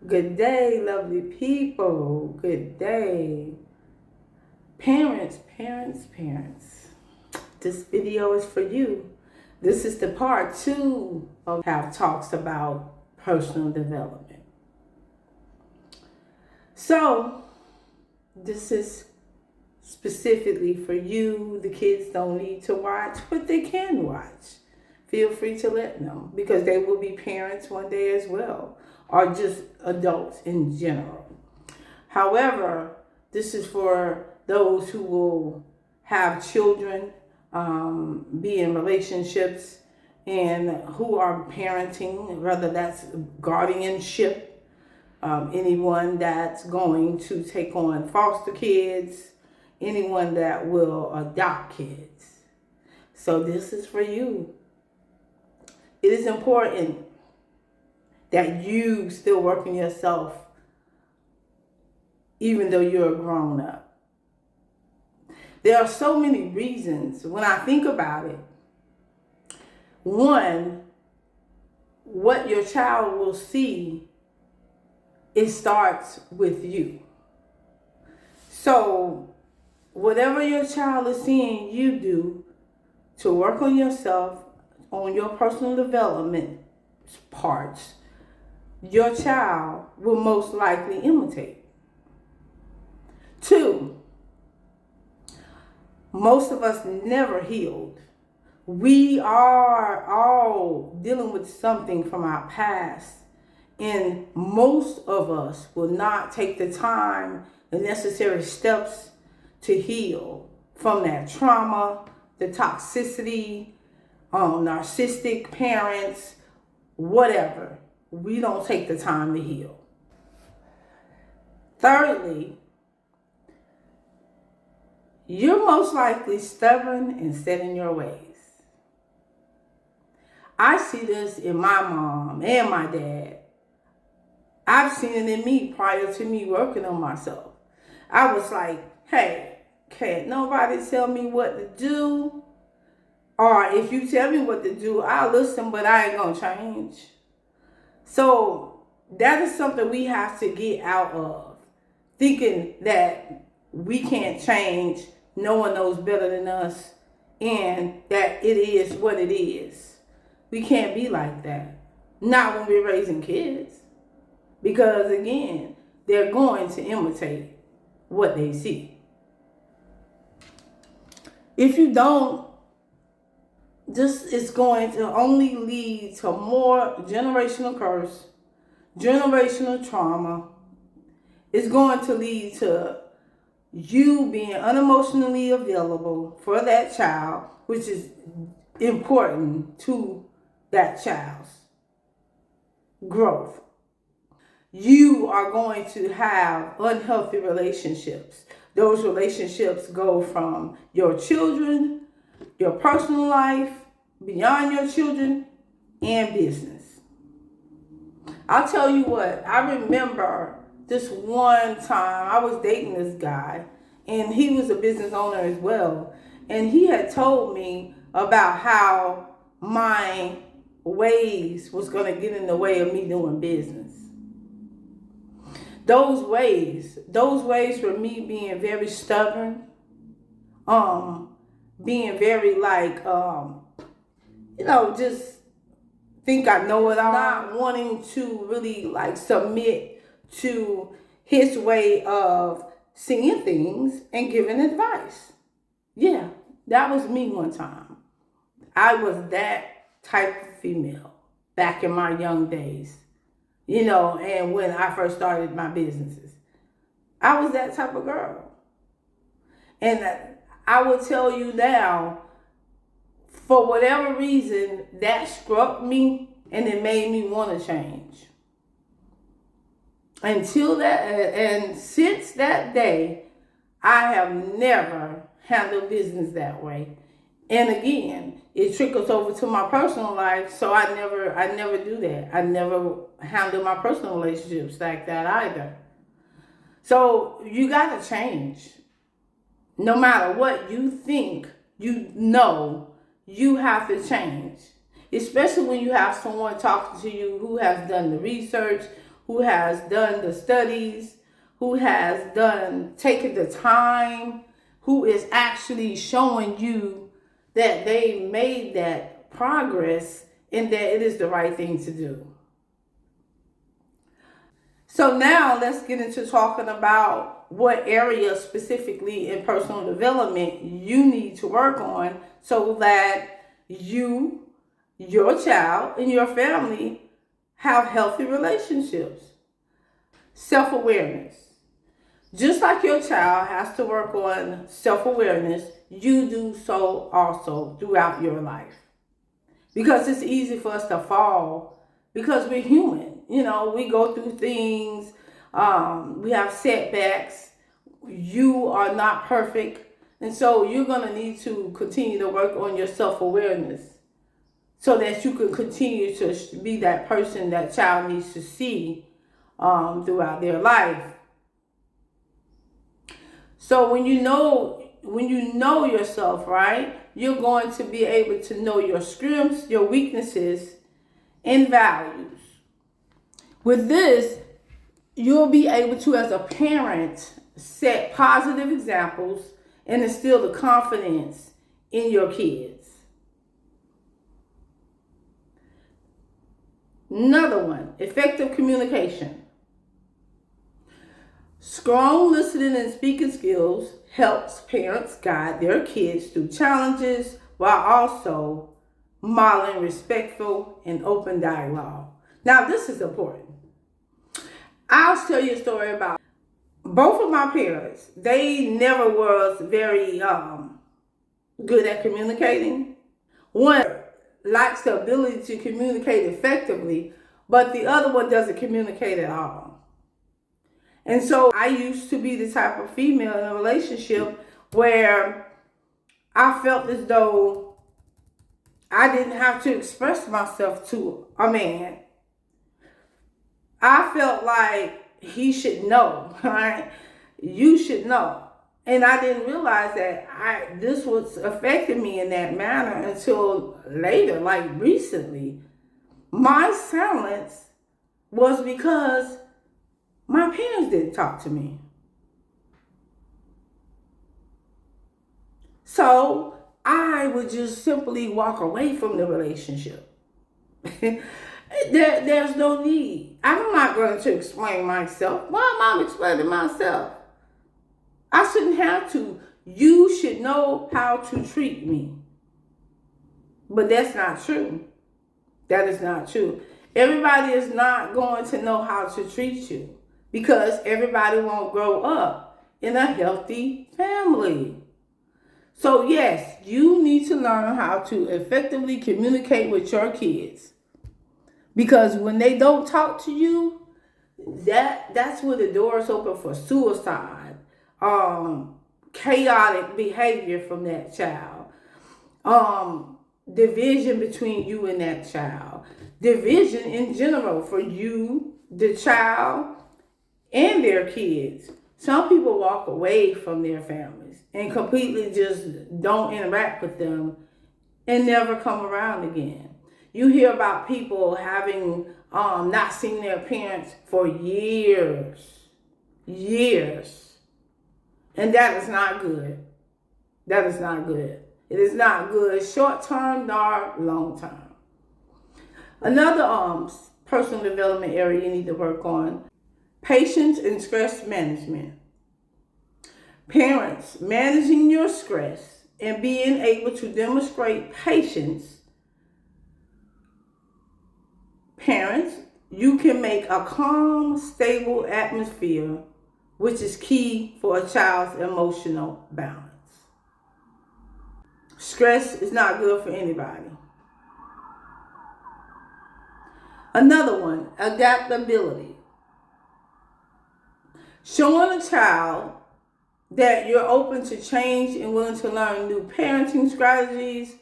Good day, lovely people. Good day. Parents, parents, parents. This video is for you. This is the part 2 of how talks about personal development. So, this is specifically for you. The kids don't need to watch, but they can watch. Feel free to let them, because they will be parents one day as well, or just adults in general. However, this is for those who will have children, be in relationships, and who are parenting, whether that's guardianship, anyone that's going to take on foster kids, anyone that will adopt kids. So this is for you. It is important that you still work on yourself even though you're a grown up. There are so many reasons when I think about it. One, what your child will see, it starts with you. So whatever your child is seeing you do to work on yourself, on your personal development parts, your child will most likely imitate. 2, most of us never healed. We are all dealing with something from our past, and most of us will not take the time, the necessary steps to heal from that trauma, the toxicity, narcissistic parents, whatever. We don't take the time to heal. Thirdly, you're most likely stubborn and set in your ways. I see this in my mom and my dad. I've seen it in me prior to me working on myself. I was like, hey, can't nobody tell me what to do? Or if you tell me what to do, I'll listen, but I ain't gonna change. So that is something we have to get out of. Thinking that we can't change, no one knows better than us, and that it is what it is. We can't be like that. Not when we're raising kids. Because again, they're going to imitate what they see. If you don't, this is going to only lead to more generational curse, generational trauma. It's going to lead to you being unemotionally available for that child, which is important to that child's growth. You are going to have unhealthy relationships. Those relationships go from your children, your personal life, beyond your children, and business. I'll tell you what, I remember this one time I was dating this guy, and he was a business owner as well. And he had told me about how my ways was going to get in the way of me doing business. Those ways were me being very stubborn, being very just think I know it all, not wanting to really submit to his way of seeing things and giving advice. Yeah, that was me one time. I was that type of female back in my young days, and when I first started my businesses. I was that type of girl. And I will tell you now, for whatever reason, that struck me and it made me want to change. And since that day, I have never handled business that way. And again, it trickles over to my personal life, so I never do that. I never handle my personal relationships like that either. So you gotta change. No matter what you think, you have to change. Especially when you have someone talking to you who has done the research, who has done the studies, who has taken the time, who is actually showing you that they made that progress and that it is the right thing to do. So now let's get into talking about what area specifically in personal development you need to work on so that you, your child, and your family have healthy relationships. Self-awareness. Just like your child has to work on self-awareness, you do so also throughout your life. Because it's easy for us to fall because we're human. You know, we go through things, we have setbacks. You are not perfect. And so you're going to need to continue to work on your self-awareness so that you can continue to be that person that child needs to see throughout their life. So when you know yourself, right, you're going to be able to know your strengths, your weaknesses, and values. With this, you'll be able to, as a parent, set positive examples and instill the confidence in your kids. Another one, effective communication. Strong listening and speaking skills helps parents guide their kids through challenges while also modeling respectful and open dialogue. Now, this is important. I'll tell you a story about both of my parents. They never was very good at communicating. One lacks the ability to communicate effectively, but the other one doesn't communicate at all. And so I used to be the type of female in a relationship where I felt as though I didn't have to express myself to a man. I felt like he should know, right? You should know. And I didn't realize that this was affecting me in that manner until later, like recently. My silence was because my parents didn't talk to me. So I would just simply walk away from the relationship. There's no need. I'm not going to explain myself. Why am I explaining myself? I shouldn't have to. You should know how to treat me. But that's not true. That is not true. Everybody is not going to know how to treat you because everybody won't grow up in a healthy family. So yes, you need to learn how to effectively communicate with your kids. Because when they don't talk to you, that's where the door is open for suicide, chaotic behavior from that child, division between you and that child, division in general for you, the child, and their kids. Some people walk away from their families and completely just don't interact with them and never come around again. You hear about people having not seen their parents for years. And that is not good. That is not good. It is not good short term nor long term. Another personal development area you need to work on, patience and stress management. Parents, managing your stress and being able to demonstrate patience. Parents, you can make a calm, stable atmosphere, which is key for a child's emotional balance. Stress is not good for anybody. Another one, adaptability. Showing a child that you're open to change and willing to learn new parenting strategies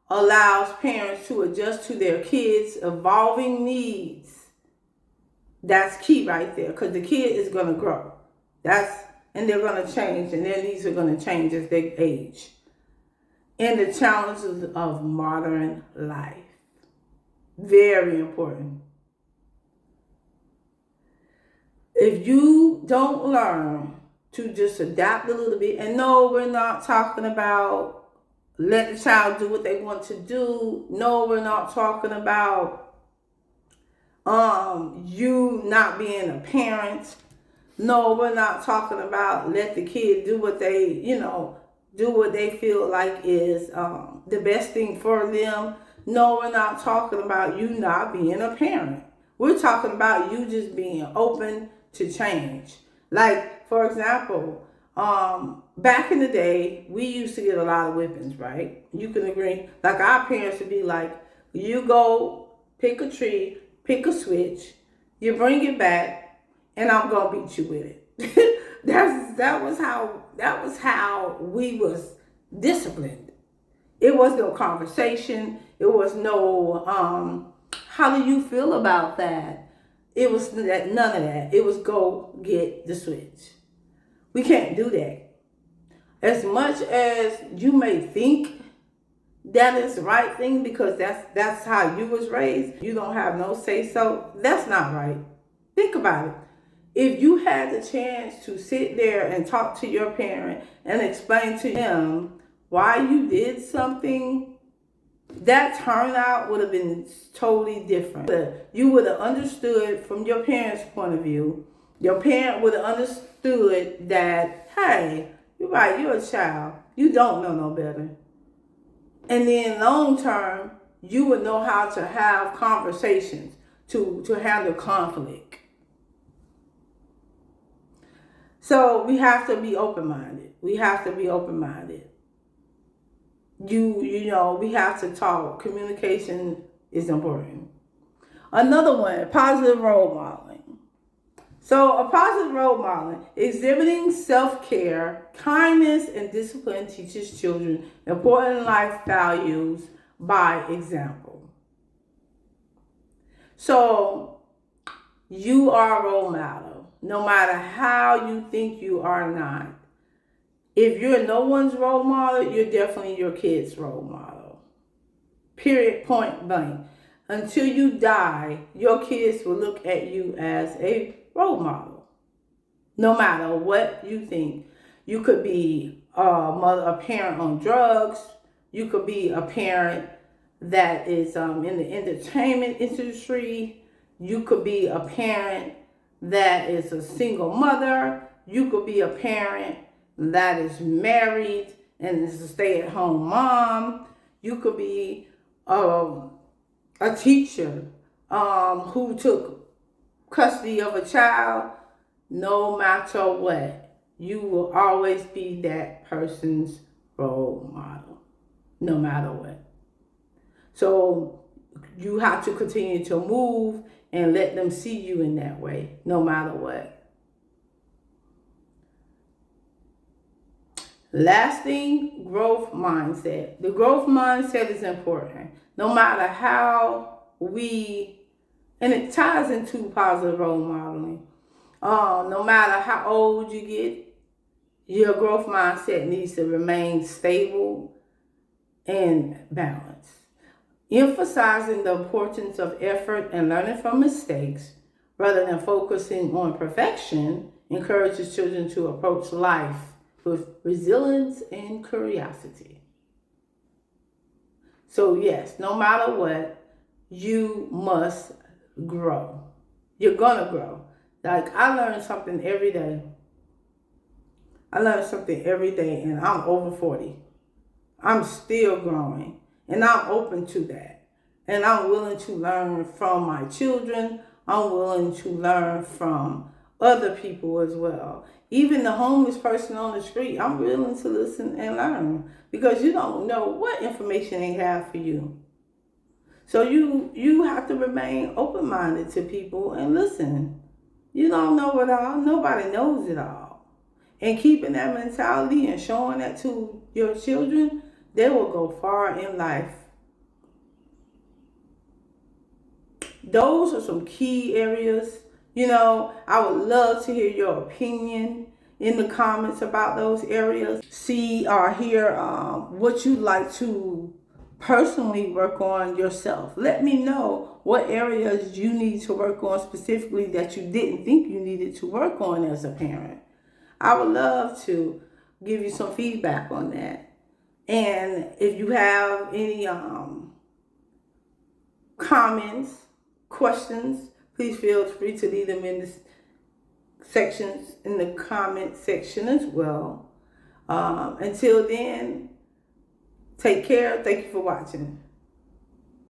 allows parents to adjust to their kids' evolving needs. That's key right there, because the kid is going to grow. And they're going to change, and their needs are going to change as they age. And the challenges of modern life. Very important. if you don't learn to just adapt a little bit, and no, we're not talking about let the child do what they want to do. No, we're not talking about you not being a parent. No, we're not talking about let the kid do what they, do what they feel like is the best thing for them. No, we're not talking about you not being a parent. We're talking about you just being open to change. Like, for example, back in the day, we used to get a lot of whippings, right? You can agree. Like, our parents would be like, you go pick a tree, pick a switch, you bring it back, and I'm gonna beat you with it. that was how we was disciplined. It was no conversation. It was no how do you feel about that? It was none of that. It was go get the switch. We can't do that. As much as you may think that is the right thing because that's how you was raised, you don't have no say so. That's not right. Think about it. If you had the chance to sit there and talk to your parent and explain to them why you did something, that turnout would have been totally different. You would have understood from your parents' point of view. Your parent would have understood that, hey, you're right, you're a child. You don't know no better. And then long term, you would know how to have conversations to handle conflict. So we have to be open-minded. We have to be open-minded. We have to talk. Communication is important. Another one, positive role modeling. So a positive role model, exhibiting self-care, kindness, and discipline teaches children important life values by example. So you are a role model, no matter how you think you are not. If you're no one's role model, you're definitely your kid's role model. Period, point blank. Until you die, your kids will look at you as a role model. No matter what you think. You could be a parent on drugs. You could be a parent that is in the entertainment industry. You could be a parent that is a single mother. You could be a parent that is married and is a stay-at-home mom. You could be a teacher who took custody of a child. No matter what, you will always be that person's role model, no matter what. So you have to continue to move and let them see you in that way, no matter what. Last thing, growth mindset. The growth mindset is important. No matter how and it ties into positive role modeling. No matter how old you get, your growth mindset needs to remain stable and balanced. Emphasizing the importance of effort and learning from mistakes rather than focusing on perfection encourages children to approach life with resilience and curiosity. So yes, no matter what, you must grow. You're gonna grow. Like, I learn something every day. And I'm over 40. I'm still growing, and I'm open to that. And I'm willing to learn from my children. I'm willing to learn from other people as well. Even the homeless person on the street, I'm willing to listen and learn, because you don't know what information they have for you. So you have to remain open-minded to people and listen. You don't know it all. Nobody knows it all. And keeping that mentality and showing that to your children, they will go far in life. Those are some key areas. I would love to hear your opinion in the comments about those areas. See or hear what you'd like to personally work on yourself. Let me know what areas you need to work on specifically that you didn't think you needed to work on as a parent. I would love to give you some feedback on that. And if you have any comments, questions, please feel free to leave them in the sections in the comment section as well. Until then, take care. Thank you for watching.